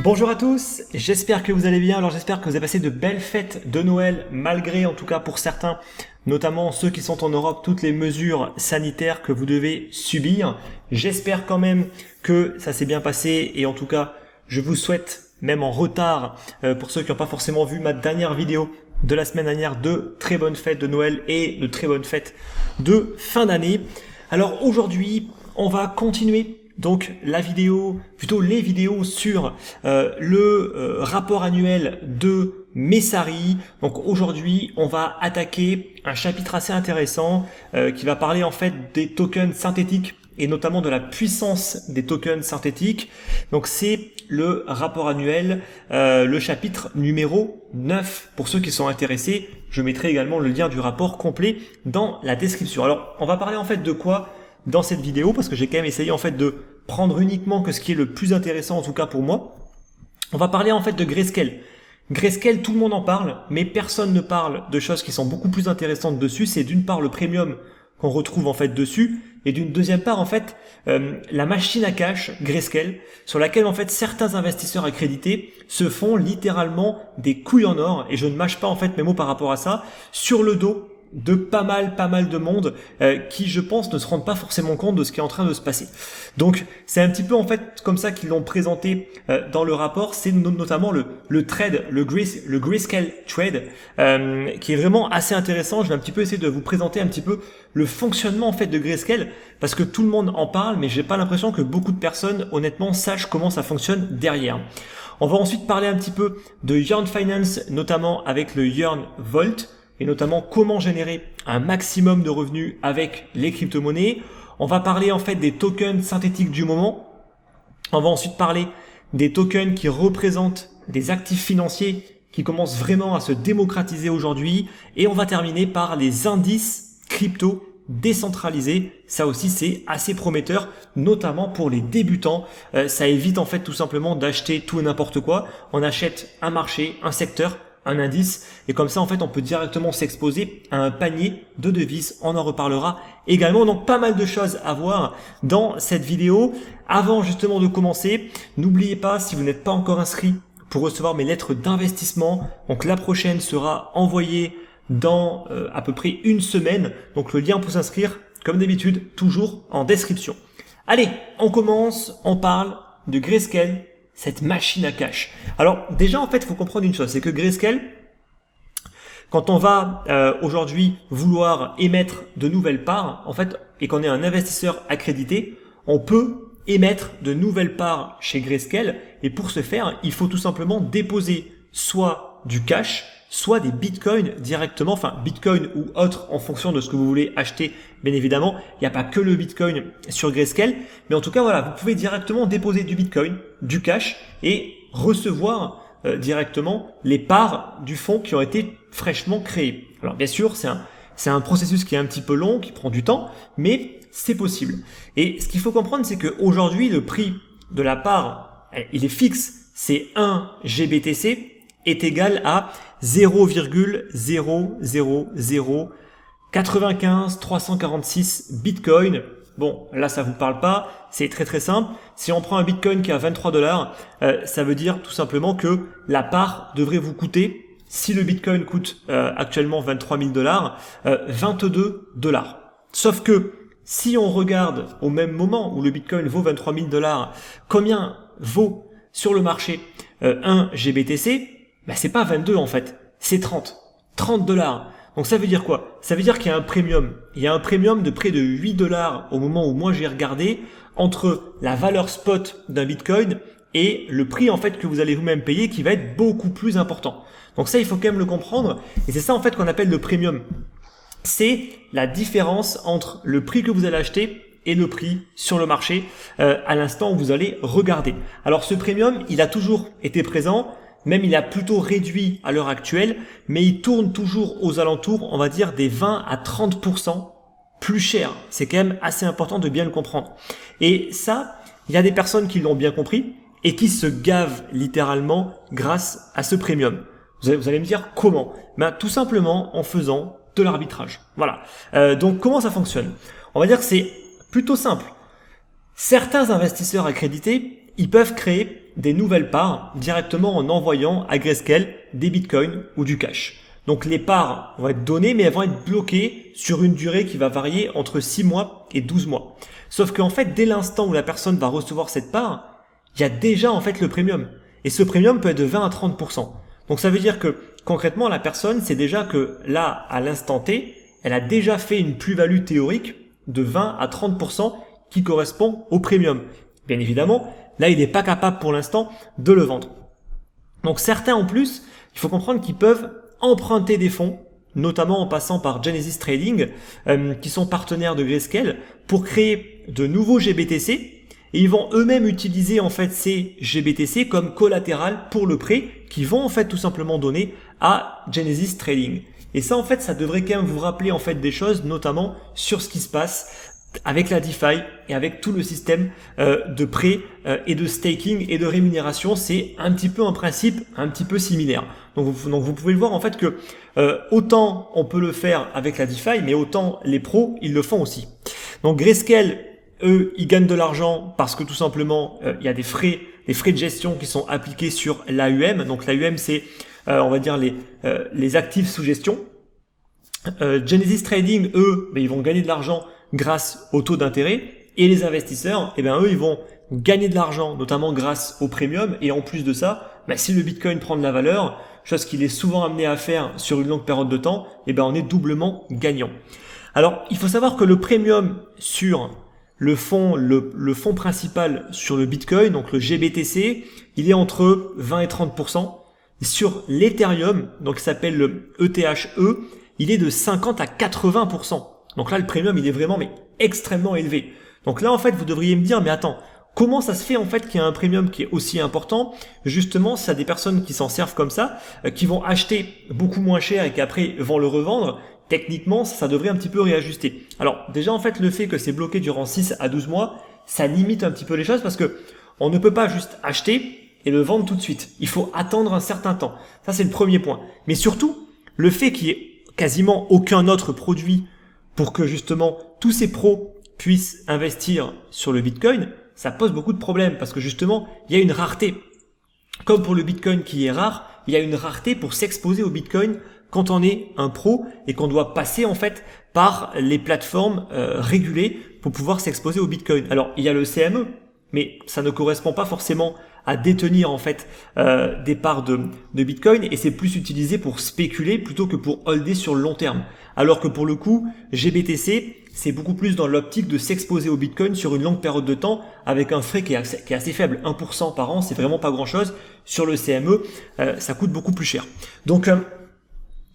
Bonjour à tous, j'espère que vous allez bien. Alors j'espère que vous avez passé de belles fêtes de Noël, malgré en tout cas pour certains, notamment ceux qui sont en Europe, toutes les mesures sanitaires que vous devez subir. J'espère quand même que ça s'est bien passé et en tout cas je vous souhaite, même en retard, pour ceux qui n'ont pas forcément vu ma dernière vidéo de la semaine dernière, de très bonnes fêtes de Noël et de très bonnes fêtes de fin d'année. Alors aujourd'hui, on va continuer donc la vidéo, plutôt les vidéos sur le rapport annuel de Messari. Donc aujourd'hui, on va attaquer un chapitre assez intéressant qui va parler en fait des tokens synthétiques et notamment de la puissance des tokens synthétiques. Donc c'est le rapport annuel, le chapitre numéro 9. Pour ceux qui sont intéressés, je mettrai également le lien du rapport complet dans la description. Alors on va parler en fait de quoi dans cette vidéo, parce que j'ai quand même essayé en fait de prendre uniquement que ce qui est le plus intéressant, en tout cas pour moi. On va parler en fait de Grayscale. Grayscale, tout le monde en parle, mais personne ne parle de choses qui sont beaucoup plus intéressantes dessus. C'est d'une part le premium qu'on retrouve en fait dessus, et d'une deuxième part en fait la machine à cash Grayscale, sur laquelle en fait certains investisseurs accrédités se font littéralement des couilles en or, et je ne mâche pas en fait mes mots par rapport à ça, sur le dos de pas mal de monde qui, je pense, ne se rendent pas forcément compte de ce qui est en train de se passer. Donc, c'est un petit peu en fait comme ça qu'ils l'ont présenté dans le rapport. C'est notamment le trade, le Grayscale trade, qui est vraiment assez intéressant. Je vais un petit peu essayer de vous présenter un petit peu le fonctionnement en fait de Grayscale, parce que tout le monde en parle, mais j'ai pas l'impression que beaucoup de personnes, honnêtement, sachent comment ça fonctionne derrière. On va ensuite parler un petit peu de Yearn Finance, notamment avec le Yearn Vault, et notamment comment générer un maximum de revenus avec les crypto-monnaies. On va parler en fait des tokens synthétiques du moment. On va ensuite parler des tokens qui représentent des actifs financiers qui commencent vraiment à se démocratiser aujourd'hui. Et on va terminer par les indices crypto décentralisés. Ça aussi c'est assez prometteur, notamment pour les débutants. Ça évite en fait tout simplement d'acheter tout et n'importe quoi. On achète un marché, un secteur, un indice, et comme ça en fait on peut directement s'exposer à un panier de devises. On en reparlera également. Donc pas mal de choses à voir dans cette vidéo. Avant justement de commencer, n'oubliez pas, si vous n'êtes pas encore inscrit, pour recevoir mes lettres d'investissement, donc la prochaine sera envoyée dans à peu près une semaine. Donc le lien pour s'inscrire, comme d'habitude, toujours en description. Allez, on commence, on parle de Grayscale, cette machine à cash. Alors déjà en fait il faut comprendre une chose, c'est que Grayscale, quand on va aujourd'hui vouloir émettre de nouvelles parts, en fait, et qu'on est un investisseur accrédité, on peut émettre de nouvelles parts chez Grayscale, et pour ce faire, il faut tout simplement déposer soit du cash, soit des bitcoins directement, enfin bitcoin ou autre en fonction de ce que vous voulez acheter. Bien évidemment, il n'y a pas que le bitcoin sur Grayscale, mais en tout cas voilà, vous pouvez directement déposer du bitcoin, du cash et recevoir directement les parts du fonds qui ont été fraîchement créées. Alors bien sûr, c'est un processus qui est un petit peu long, qui prend du temps, mais c'est possible. Et ce qu'il faut comprendre, c'est qu'aujourd'hui, le prix de la part, il est fixe, c'est 1 GBTC, est égal à 0,00095 346 bitcoin. Bon, là ça vous parle pas, c'est très simple. Si on prend un bitcoin qui est à 23 $, ça veut dire tout simplement que la part devrait vous coûter, si le bitcoin coûte actuellement 23 000 $, 22 $. Sauf que si on regarde au même moment où le bitcoin vaut 23 000 $, combien vaut sur le marché 1 GBTC? Ben, c'est pas 22 en fait, c'est 30 $. Donc ça veut dire quoi? Ça veut dire qu'il y a un premium. Il y a un premium de près de 8 $ au moment où moi j'ai regardé, entre la valeur spot d'un bitcoin et le prix en fait que vous allez vous-même payer, qui va être beaucoup plus important. Donc ça, il faut quand même le comprendre, et c'est ça en fait qu'on appelle le premium. C'est la différence entre le prix que vous allez acheter et le prix sur le marché à l'instant où vous allez regarder. Alors ce premium, il a toujours été présent. Même il a plutôt réduit à l'heure actuelle, mais il tourne toujours aux alentours, on va dire, des 20 à 30% plus cher. C'est quand même assez important de bien le comprendre. Et ça, il y a des personnes qui l'ont bien compris et qui se gavent littéralement grâce à ce premium. Vous allez me dire comment? Ben, tout simplement en faisant de l'arbitrage. Voilà. Donc comment ça fonctionne? On va dire que c'est plutôt simple. Certains investisseurs accrédités, ils peuvent créer des nouvelles parts directement en envoyant à Grayscale des bitcoins ou du cash. Donc les parts vont être données, mais elles vont être bloquées sur une durée qui va varier entre 6 mois et 12 mois. Sauf qu'en fait, dès l'instant où la personne va recevoir cette part, il y a déjà en fait le premium. Et ce premium peut être de 20 à 30%. Donc ça veut dire que concrètement, la personne, c'est déjà que là, à l'instant T, elle a déjà fait une plus-value théorique de 20 à 30% qui correspond au premium. Bien évidemment, là, il n'est pas capable pour l'instant de le vendre. Donc certains en plus, il faut comprendre qu'ils peuvent emprunter des fonds, notamment en passant par Genesis Trading, qui sont partenaires de Grayscale, pour créer de nouveaux GBTC. Et ils vont eux-mêmes utiliser en fait ces GBTC comme collatéral pour le prêt qu'ils vont en fait tout simplement donner à Genesis Trading. Et ça en fait, ça devrait quand même vous rappeler en fait des choses, notamment sur ce qui se passe avec la DeFi et avec tout le système de prêt et de staking et de rémunération. C'est un petit peu un principe un petit peu similaire. Donc vous pouvez le voir en fait que autant on peut le faire avec la DeFi, mais autant les pros ils le font aussi. Donc Grayscale, eux, ils gagnent de l'argent parce que tout simplement, il y a des frais de gestion qui sont appliqués sur l'AUM. Donc l'AUM, c'est, on va dire, les actifs sous gestion. Genesis Trading, eux, ils vont gagner de l'argent grâce au taux d'intérêt. Et les investisseurs, eux, ils vont gagner de l'argent, notamment grâce au premium. Et en plus de ça, si le Bitcoin prend de la valeur, chose qu'il est souvent amené à faire sur une longue période de temps, on est doublement gagnant. Alors, il faut savoir que le premium sur le fonds principal sur le Bitcoin, donc le GBTC, il est entre 20 et 30%. Sur l'Ethereum, donc qui s'appelle le ETHE, il est de 50 à 80%. Donc là, le premium, il est vraiment extrêmement élevé. Donc là, en fait, vous devriez me dire, mais attends, comment ça se fait en fait qu'il y a un premium qui est aussi important? Justement, s'il y a des personnes qui s'en servent comme ça, qui vont acheter beaucoup moins cher et qui après vont le revendre, techniquement, ça devrait un petit peu réajuster. Alors déjà, en fait, le fait que c'est bloqué durant 6 à 12 mois, ça limite un petit peu les choses parce que on ne peut pas juste acheter et le vendre tout de suite. Il faut attendre un certain temps. Ça, c'est le premier point. Mais surtout, le fait qu'il y ait quasiment aucun autre produit pour que justement tous ces pros puissent investir sur le Bitcoin, ça pose beaucoup de problèmes parce que justement, il y a une rareté. Comme pour le Bitcoin qui est rare, il y a une rareté pour s'exposer au Bitcoin quand on est un pro et qu'on doit passer en fait par les plateformes régulées pour pouvoir s'exposer au Bitcoin. Alors, il y a le CME, mais ça ne correspond pas forcément à détenir en fait des parts de Bitcoin et c'est plus utilisé pour spéculer plutôt que pour holder sur le long terme. Alors que pour le coup, GBTC, c'est beaucoup plus dans l'optique de s'exposer au Bitcoin sur une longue période de temps avec un frais qui est assez faible. 1% par an, c'est vraiment pas grand chose. Sur le CME, ça coûte beaucoup plus cher. Donc,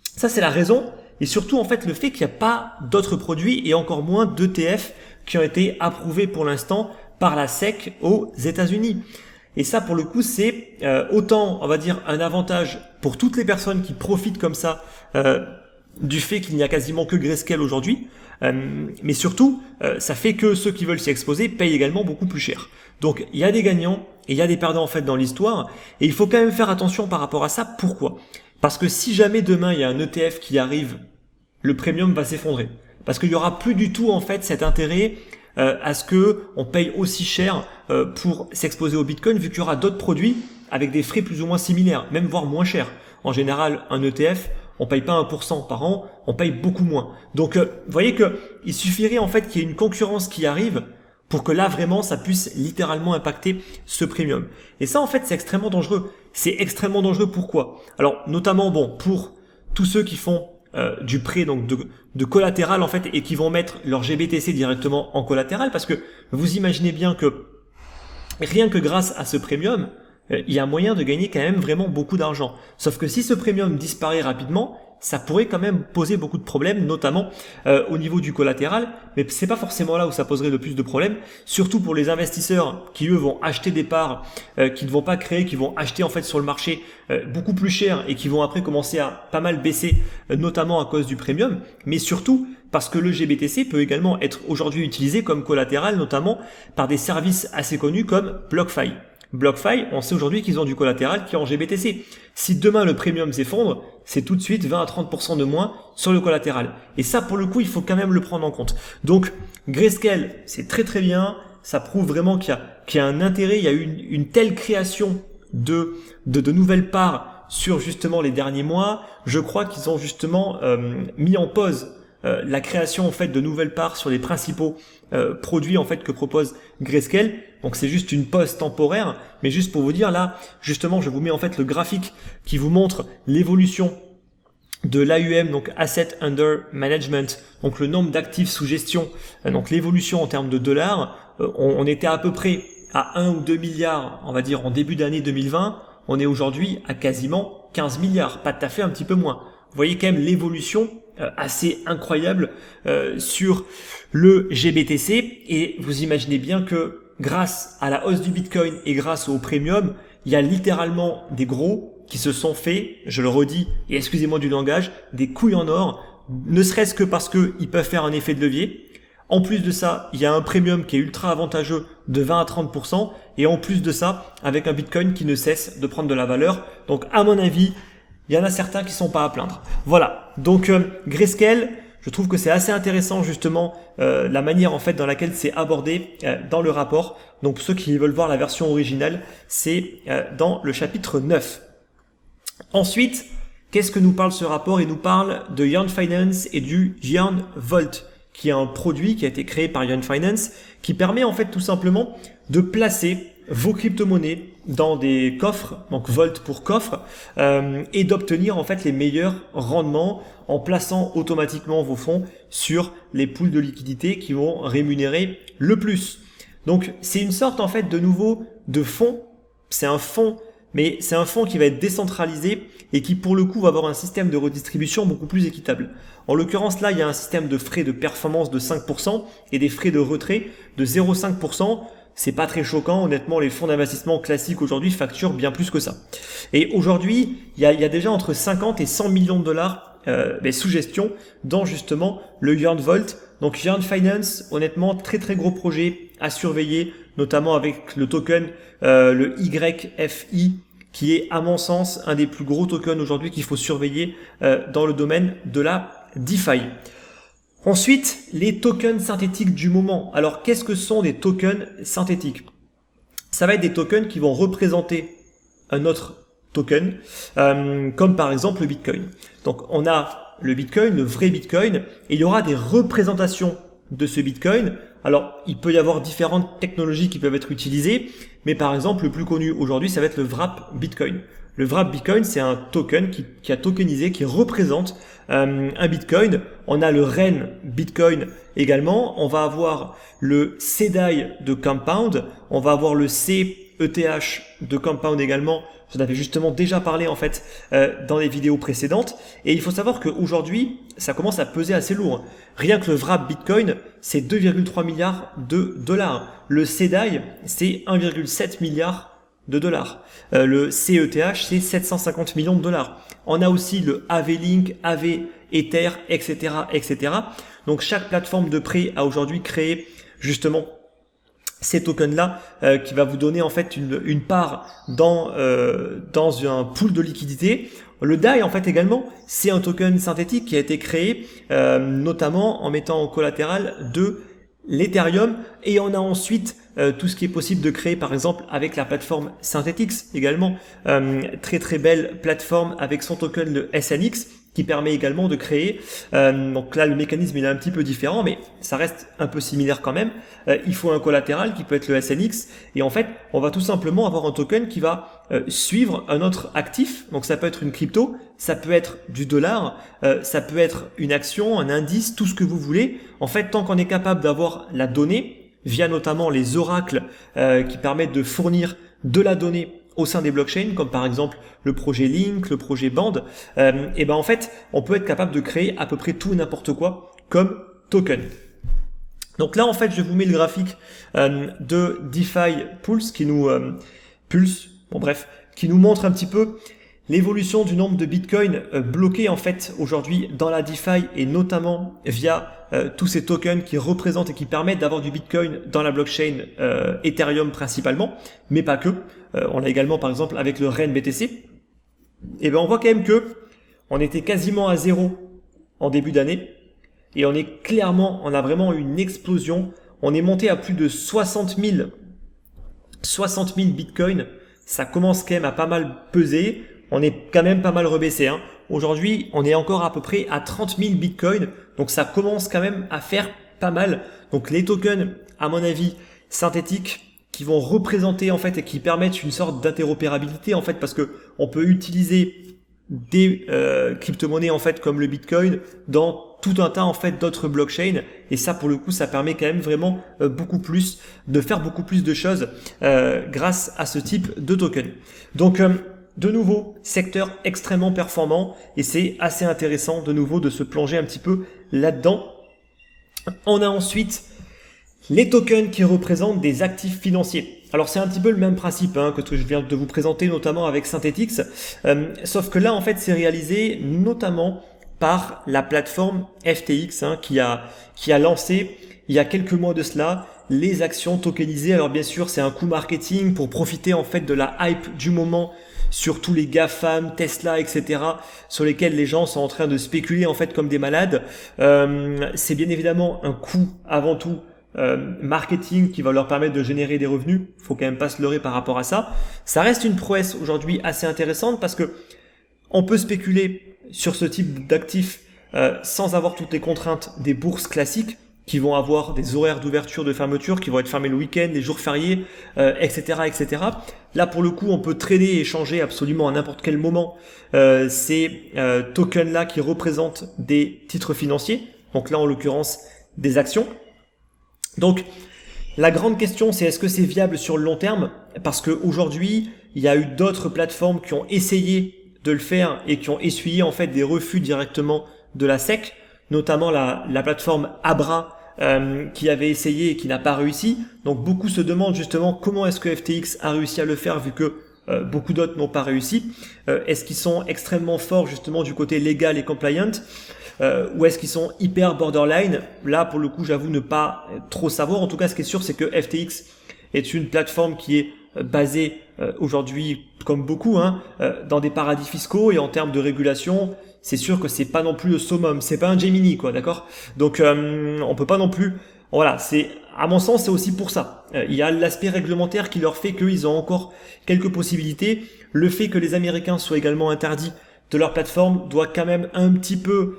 ça, c'est la raison. Et surtout, en fait, le fait qu'il n'y a pas d'autres produits et encore moins d'ETF qui ont été approuvés pour l'instant par la SEC aux États-Unis. Et ça, pour le coup, c'est autant, on va dire, un avantage pour toutes les personnes qui profitent comme ça du fait qu'il n'y a quasiment que Grayscale aujourd'hui. Mais surtout, ça fait que ceux qui veulent s'y exposer payent également beaucoup plus cher. Donc, il y a des gagnants et il y a des perdants en fait dans l'histoire. Et il faut quand même faire attention par rapport à ça. Pourquoi ? Parce que si jamais demain il y a un ETF qui arrive, le premium va s'effondrer. Parce qu'il y aura plus du tout en fait cet intérêt à ce que on paye aussi cher pour s'exposer au Bitcoin, vu qu'il y aura d'autres produits avec des frais plus ou moins similaires, même voire moins chers. En général, un ETF, on paye pas 1% par an, on paye beaucoup moins. Donc, vous voyez que il suffirait en fait qu'il y ait une concurrence qui arrive pour que là vraiment ça puisse littéralement impacter ce premium. Et ça en fait c'est extrêmement dangereux. C'est extrêmement dangereux pourquoi ? Alors notamment pour tous ceux qui font du prêt donc de collatéral en fait et qui vont mettre leur GBTC directement en collatéral parce que vous imaginez bien que rien que grâce à ce premium, il y a moyen de gagner quand même vraiment beaucoup d'argent. Sauf que si ce premium disparaît rapidement, ça pourrait quand même poser beaucoup de problèmes, notamment au niveau du collatéral, mais c'est pas forcément là où ça poserait le plus de problèmes, surtout pour les investisseurs qui eux vont acheter des parts qui ne vont pas créer, qui vont acheter en fait sur le marché beaucoup plus cher et qui vont après commencer à pas mal baisser, notamment à cause du premium, mais surtout parce que le GBTC peut également être aujourd'hui utilisé comme collatéral, notamment par des services assez connus comme BlockFi. BlockFi, on sait aujourd'hui qu'ils ont du collatéral qui est en GBTC. Si demain le premium s'effondre, c'est tout de suite 20 à 30% de moins sur le collatéral. Et ça, pour le coup, il faut quand même le prendre en compte. Donc, Grayscale, c'est très très bien. Ça prouve vraiment qu'il y a un intérêt, il y a eu une telle création de nouvelles parts sur justement les derniers mois. Je crois qu'ils ont justement mis en pause la création en fait de nouvelles parts sur les principaux produits en fait que propose Grayscale. Donc c'est juste une pause temporaire, mais juste pour vous dire là, justement, je vous mets en fait le graphique qui vous montre l'évolution de l'AUM, donc Asset Under Management, donc le nombre d'actifs sous gestion, donc l'évolution en termes de dollars. On était à peu près à 1 ou 2 milliards, on va dire en début d'année 2020. On est aujourd'hui à quasiment 15 milliards, pas tout à fait, un petit peu moins. Vous voyez quand même l'évolution assez incroyable sur le GBTC, et vous imaginez bien que grâce à la hausse du Bitcoin et grâce au premium, il y a littéralement des gros qui se sont fait, je le redis, et excusez-moi du langage, des couilles en or, ne serait-ce que parce qu'ils peuvent faire un effet de levier. En plus de ça, il y a un premium qui est ultra avantageux de 20 à 30%, et en plus de ça, avec un Bitcoin qui ne cesse de prendre de la valeur. Donc à mon avis, il y en a certains qui sont pas à plaindre. Voilà, donc Grayscale, je trouve que c'est assez intéressant justement la manière en fait dans laquelle c'est abordé dans le rapport. Donc ceux qui veulent voir la version originale, c'est dans le chapitre 9. Ensuite, qu'est-ce que nous parle ce rapport? Il nous parle de Yearn Finance et du Yearn Vault, qui est un produit qui a été créé par Yearn Finance, qui permet en fait tout simplement de placer vos crypto-monnaies dans des coffres, donc Vault pour coffre, et d'obtenir en fait les meilleurs rendements en plaçant automatiquement vos fonds sur les pools de liquidité qui vont rémunérer le plus. Donc c'est une sorte en fait de nouveau de fonds, c'est un fonds, mais c'est un fonds qui va être décentralisé et qui pour le coup va avoir un système de redistribution beaucoup plus équitable. En l'occurrence là, il y a un système de frais de performance de 5% et des frais de retrait de 0,5%. C'est pas très choquant, honnêtement, les fonds d'investissement classiques aujourd'hui facturent bien plus que ça. Et aujourd'hui, il y a déjà entre 50 et 100 millions de dollars sous gestion dans justement le Yearn Vault. Donc Yearn Finance, honnêtement, très très gros projet à surveiller, notamment avec le token, le YFI, qui est à mon sens un des plus gros tokens aujourd'hui qu'il faut surveiller dans le domaine de la DeFi. Ensuite, les tokens synthétiques du moment. Alors, qu'est-ce que sont des tokens synthétiques? Ça va être des tokens qui vont représenter un autre token, comme par exemple le Bitcoin. Donc, on a le Bitcoin, le vrai Bitcoin, et il y aura des représentations de ce Bitcoin. Alors, il peut y avoir différentes technologies qui peuvent être utilisées, mais par exemple, le plus connu aujourd'hui, ça va être le Wrap Bitcoin. Le Wrap Bitcoin, c'est un token qui a tokenisé, qui représente un Bitcoin. On a le REN Bitcoin également. On va avoir le CDAI de Compound. On va avoir le CETH de Compound également. J'en avais justement déjà parlé en fait dans les vidéos précédentes. Et il faut savoir qu'aujourd'hui, ça commence à peser assez lourd. Rien que le Wrap Bitcoin, c'est 2,3 milliards de dollars. Le CDAI, c'est 1,7 milliard de dollars. Le CETH, c'est 750 millions de dollars. On a aussi le AV-Link, AV Ether, etc., etc. Donc chaque plateforme de prêt a aujourd'hui créé justement ces tokens-là qui va vous donner en fait une part dans un pool de liquidité. Le DAI en fait également, c'est un token synthétique qui a été créé notamment en mettant en collatéral de l'Ethereum, et on a ensuite tout ce qui est possible de créer par exemple avec la plateforme Synthetix également, très très belle plateforme avec son token le SNX qui permet également de créer, donc là le mécanisme il est un petit peu différent mais ça reste un peu similaire quand même. Il faut un collatéral qui peut être le SNX, et en fait on va tout simplement avoir un token qui va suivre un autre actif. Donc ça peut être une crypto, ça peut être du dollar, ça peut être une action, un indice, tout ce que vous voulez. En fait, tant qu'on est capable d'avoir la donnée via notamment les oracles qui permettent de fournir de la donnée au sein des blockchains, comme par exemple le projet Link, le projet Band, et ben en fait, on peut être capable de créer à peu près tout et n'importe quoi comme token. Donc là, en fait, je vous mets le graphique de DeFi Pulse qui nous qui nous montre un petit peu l'évolution du nombre de Bitcoin bloqués en fait aujourd'hui dans la DeFi et notamment via tous ces tokens qui représentent et qui permettent d'avoir du Bitcoin dans la blockchain Ethereum principalement, mais pas que. On l'a également par exemple avec le RenBTC. Et ben on voit quand même que on était quasiment à zéro en début d'année et on a vraiment eu une explosion. On est monté à plus de 60 000 Bitcoin. Ça commence quand même à pas mal peser. On est quand même pas mal rebaissé. Aujourd'hui, on est encore à peu près à 30 000 Bitcoin. Donc ça commence quand même à faire pas mal. Donc les tokens, à mon avis, synthétiques, qui vont représenter en fait et qui permettent une sorte d'interopérabilité en fait, parce que on peut utiliser des crypto-monnaies en fait comme le Bitcoin dans tout un tas en fait d'autres blockchains, et ça pour le coup ça permet quand même vraiment de faire beaucoup plus de choses grâce à ce type de token. Donc de nouveau, secteur extrêmement performant et c'est assez intéressant de nouveau de se plonger un petit peu là-dedans. On a ensuite les tokens qui représentent des actifs financiers. Alors c'est un petit peu le même principe que ce que je viens de vous présenter notamment avec Synthetix, sauf que là en fait c'est réalisé notamment par la plateforme FTX qui a lancé il y a quelques mois de cela les actions tokenisées. Alors bien sûr c'est un coup marketing pour profiter en fait de la hype du moment sur tous les GAFAM, Tesla, etc., sur lesquels les gens sont en train de spéculer en fait comme des malades. C'est bien évidemment un coup avant tout marketing qui va leur permettre de générer des revenus. Faut quand même pas se leurrer par rapport à ça. Ça reste une prouesse aujourd'hui assez intéressante parce que on peut spéculer sur ce type d'actifs sans avoir toutes les contraintes des bourses classiques qui vont avoir des horaires d'ouverture, de fermeture, qui vont être fermés le week-end, les jours fériés, etc., etc. Là, pour le coup, on peut trader et échanger absolument à n'importe quel moment ces tokens-là qui représentent des titres financiers. Donc là, en l'occurrence, des actions. Donc, la grande question, c'est est-ce que c'est viable sur le long terme? Parce qu'aujourd'hui, il y a eu d'autres plateformes qui ont essayé de le faire et qui ont essuyé en fait des refus directement de la SEC, notamment la plateforme Abra qui avait essayé et qui n'a pas réussi. Donc beaucoup se demandent justement comment est-ce que FTX a réussi à le faire vu que beaucoup d'autres n'ont pas réussi. Est-ce qu'ils sont extrêmement forts justement du côté légal et compliant ou est-ce qu'ils sont hyper borderline? Là pour le coup j'avoue ne pas trop savoir. En tout cas ce qui est sûr c'est que FTX est une plateforme qui est basée aujourd'hui comme beaucoup dans des paradis fiscaux, et en termes de régulation c'est sûr que c'est pas non plus le summum, c'est pas un Gemini quoi, d'accord? Donc on peut pas non plus, voilà, c'est à mon sens c'est aussi pour ça. Il y a l'aspect réglementaire qui leur fait qu'ils ont encore quelques possibilités. Le fait que les Américains soient également interdits de leur plateforme doit quand même un petit peu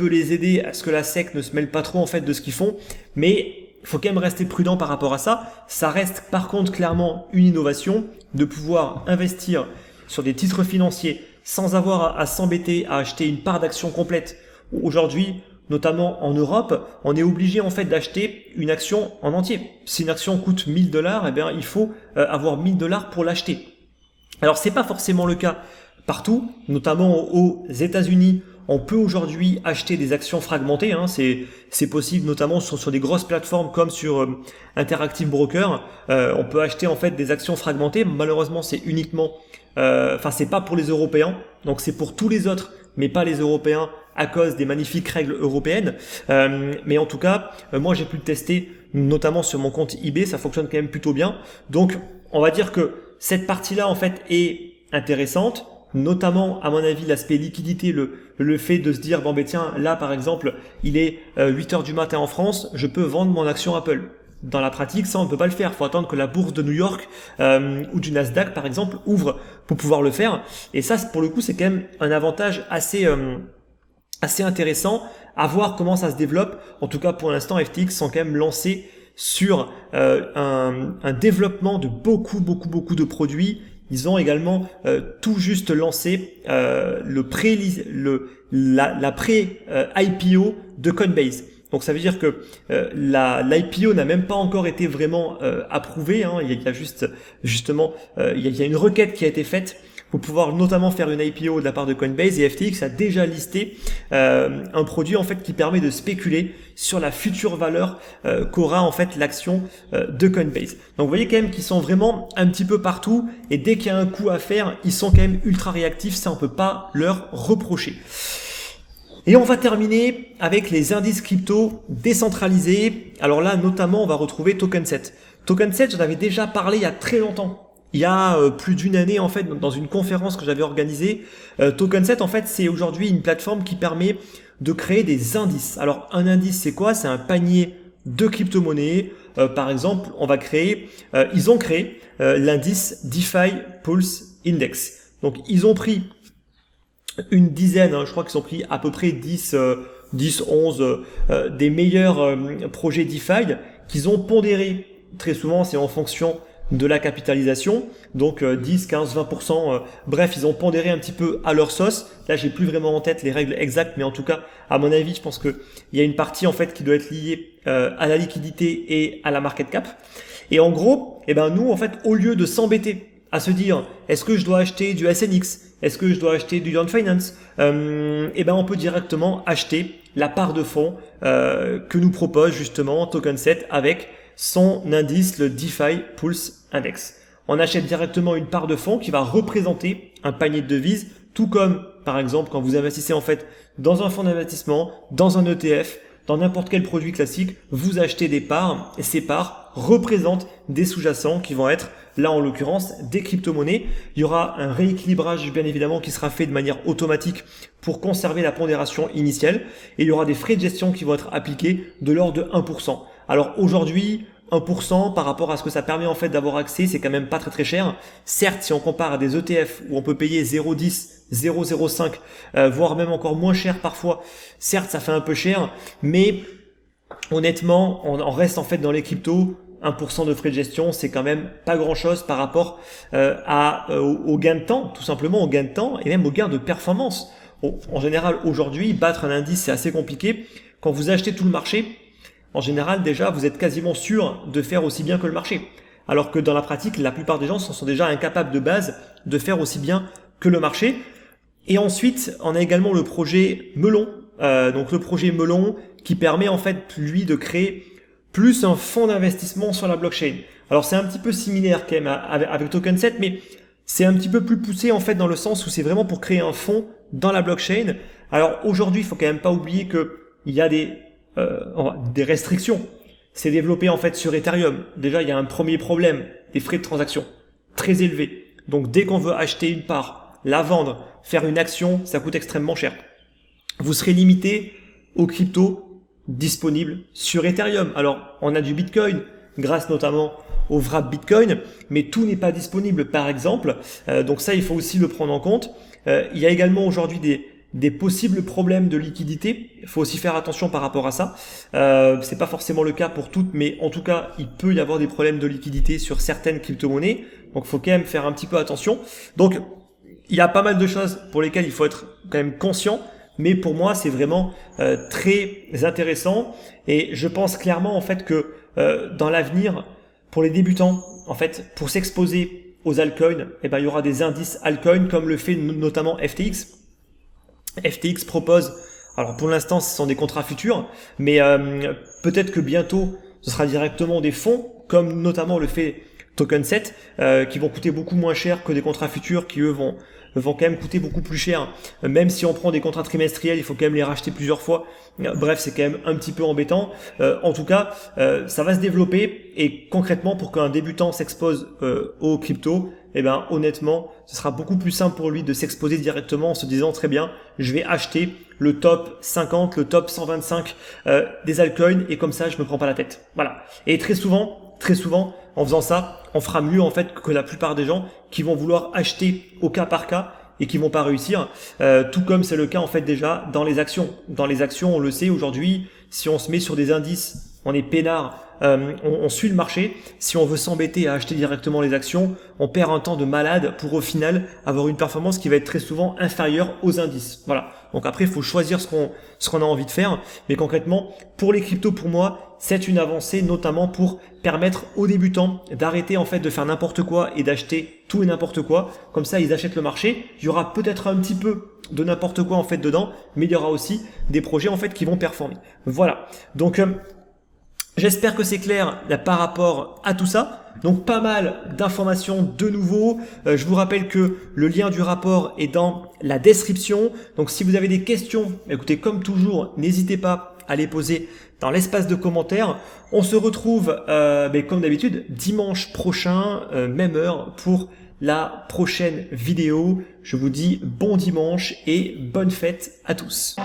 les aider à ce que la SEC ne se mêle pas trop en fait de ce qu'ils font, mais il faut quand même rester prudent par rapport à ça. Ça reste par contre clairement une innovation de pouvoir investir sur des titres financiers sans avoir à s'embêter à acheter une part d'action complète. Aujourd'hui, notamment en Europe, on est obligé en fait d'acheter une action en entier. Si une action coûte 1 000 $, eh bien il faut avoir 1 000 $ pour l'acheter. Alors c'est pas forcément le cas partout, notamment aux États-Unis. On peut aujourd'hui acheter des actions fragmentées, c'est possible notamment sur des grosses plateformes comme sur Interactive Broker. On peut acheter en fait des actions fragmentées. Malheureusement, c'est uniquement, c'est pas pour les Européens, donc c'est pour tous les autres, mais pas les Européens à cause des magnifiques règles européennes. Mais en tout cas, moi j'ai pu le tester, notamment sur mon compte eBay, ça fonctionne quand même plutôt bien. Donc, on va dire que cette partie-là en fait est intéressante. Notamment à mon avis l'aspect liquidité, le fait de se dire bon ben tiens là par exemple il est 8h du matin en France, je peux vendre mon action Apple. Dans la pratique ça on ne peut pas le faire, il faut attendre que la bourse de New York ou du Nasdaq par exemple ouvre pour pouvoir le faire, et ça pour le coup c'est quand même un avantage assez intéressant à voir comment ça se développe. En tout cas pour l'instant FTX sont quand même lancés sur un développement de beaucoup de produits. Ils ont également tout juste lancé la pré-IPO de Coinbase. Donc ça veut dire que l'IPO n'a même pas encore été vraiment approuvé. Il y a juste justement il y a une requête qui a été faite pour pouvoir notamment faire une IPO de la part de Coinbase, et FTX a déjà listé un produit en fait qui permet de spéculer sur la future valeur qu'aura en fait l'action de Coinbase. Donc vous voyez quand même qu'ils sont vraiment un petit peu partout, et dès qu'il y a un coup à faire, ils sont quand même ultra réactifs, ça on peut pas leur reprocher. Et on va terminer avec les indices crypto décentralisés. Alors là, notamment, on va retrouver Token7. Token7, j'en avais déjà parlé il y a très longtemps. Il y a plus d'une année, en fait, dans une conférence que j'avais organisée. Token7, en fait, c'est aujourd'hui une plateforme qui permet de créer des indices. Alors, un indice, c'est quoi? C'est un panier de crypto-monnaies. Par exemple, ils ont créé l'indice DeFi Pulse Index. Donc, ils ont pris une dizaine, je crois qu'ils ont pris à peu près 10, 11 des meilleurs projets DeFi qu'ils ont pondérés. Très souvent, c'est en fonction de la capitalisation, donc 10, 15, 20%. Bref, ils ont pondéré un petit peu à leur sauce. Là, j'ai plus vraiment en tête les règles exactes, mais en tout cas, à mon avis, je pense que il y a une partie en fait qui doit être liée à la liquidité et à la market cap. Et en gros, nous, en fait, au lieu de s'embêter à se dire, est-ce que je dois acheter du SNX? Est-ce que je dois acheter du Yearn Finance? On peut directement acheter la part de fonds que nous propose justement Token7 avec son indice, le DeFi Pulse Index. On achète directement une part de fonds qui va représenter un panier de devises, tout comme par exemple quand vous investissez en fait dans un fonds d'investissement, dans un ETF, dans n'importe quel produit classique, vous achetez des parts et ces parts représentent des sous-jacents qui vont être, là en l'occurrence, des crypto-monnaies. Il y aura un rééquilibrage bien évidemment qui sera fait de manière automatique pour conserver la pondération initiale, et il y aura des frais de gestion qui vont être appliqués de l'ordre de 1%. Alors aujourd'hui, 1% par rapport à ce que ça permet en fait d'avoir accès, c'est quand même pas très très cher. Certes, si on compare à des ETF où on peut payer 0,10, 0,05, voire même encore moins cher parfois, certes ça fait un peu cher, mais honnêtement, on reste en fait dans les cryptos. 1% de frais de gestion, c'est quand même pas grand chose par rapport au gain de temps, tout simplement au gain de temps et même au gain de performance. En général, aujourd'hui, battre un indice, c'est assez compliqué. Quand vous achetez tout le marché, en général, déjà, vous êtes quasiment sûr de faire aussi bien que le marché. Alors que dans la pratique, la plupart des gens sont déjà incapables de base de faire aussi bien que le marché. Et ensuite, on a également le projet Melon. Donc le projet Melon qui permet en fait, lui, de créer plus un fonds d'investissement sur la blockchain. Alors c'est un petit peu similaire quand même avec Token7, mais c'est un petit peu plus poussé en fait dans le sens où c'est vraiment pour créer un fonds dans la blockchain. Alors aujourd'hui, il faut quand même pas oublier que il y a des restrictions. C'est développé en fait sur Ethereum. Déjà, il y a un premier problème, des frais de transaction très élevés. Donc dès qu'on veut acheter une part, la vendre, faire une action, ça coûte extrêmement cher. Vous serez limité aux cryptos disponibles sur Ethereum. Alors, on a du Bitcoin, grâce notamment au wrap Bitcoin, mais tout n'est pas disponible, par exemple. Donc ça, il faut aussi le prendre en compte. Il y a également aujourd'hui des possibles problèmes de liquidité. Il faut aussi faire attention par rapport à ça. C'est pas forcément le cas pour toutes, mais en tout cas, il peut y avoir des problèmes de liquidité sur certaines crypto-monnaies. Donc, il faut quand même faire un petit peu attention. Donc, il y a pas mal de choses pour lesquelles il faut être quand même conscient. Mais pour moi, c'est vraiment très intéressant. Et je pense clairement, en fait, que dans l'avenir, pour les débutants, en fait, pour s'exposer aux altcoins, il y aura des indices altcoins, comme le fait notamment FTX. FTX propose, alors pour l'instant ce sont des contrats futurs, mais peut-être que bientôt ce sera directement des fonds, comme notamment le fait Token7, qui vont coûter beaucoup moins cher que des contrats futurs qui eux vont quand même coûter beaucoup plus cher. Même si on prend des contrats trimestriels, il faut quand même les racheter plusieurs fois. Bref, c'est quand même un petit peu embêtant. En tout cas, ça va se développer, et concrètement, pour qu'un débutant s'expose aux cryptos, honnêtement, ce sera beaucoup plus simple pour lui de s'exposer directement en se disant très bien, je vais acheter le top 50, le top 125 des altcoins, et comme ça, je me prends pas la tête. Voilà. Et très souvent, en faisant ça, on fera mieux en fait que la plupart des gens qui vont vouloir acheter au cas par cas et qui vont pas réussir. Tout comme c'est le cas en fait déjà dans les actions. Dans les actions, on le sait aujourd'hui, si on se met sur des indices, on est peinard on suit le marché. Si on veut s'embêter à acheter directement les actions, on perd un temps de malade pour au final avoir une performance qui va être très souvent inférieure aux indices. Voilà. Donc après, il faut choisir ce qu'on a envie de faire. Mais concrètement, pour les cryptos, pour moi, c'est une avancée, notamment pour permettre aux débutants d'arrêter en fait de faire n'importe quoi et d'acheter tout et n'importe quoi. Comme ça, ils achètent le marché. Il y aura peut-être un petit peu de n'importe quoi en fait dedans, mais il y aura aussi des projets en fait qui vont performer. Voilà. Donc j'espère que c'est clair là, par rapport à tout ça. Donc pas mal d'informations de nouveau. Je vous rappelle que le lien du rapport est dans la description. Donc si vous avez des questions, écoutez, comme toujours, n'hésitez pas à les poser dans l'espace de commentaires. On se retrouve comme d'habitude dimanche prochain, même heure, pour la prochaine vidéo. Je vous dis bon dimanche et bonne fête à tous.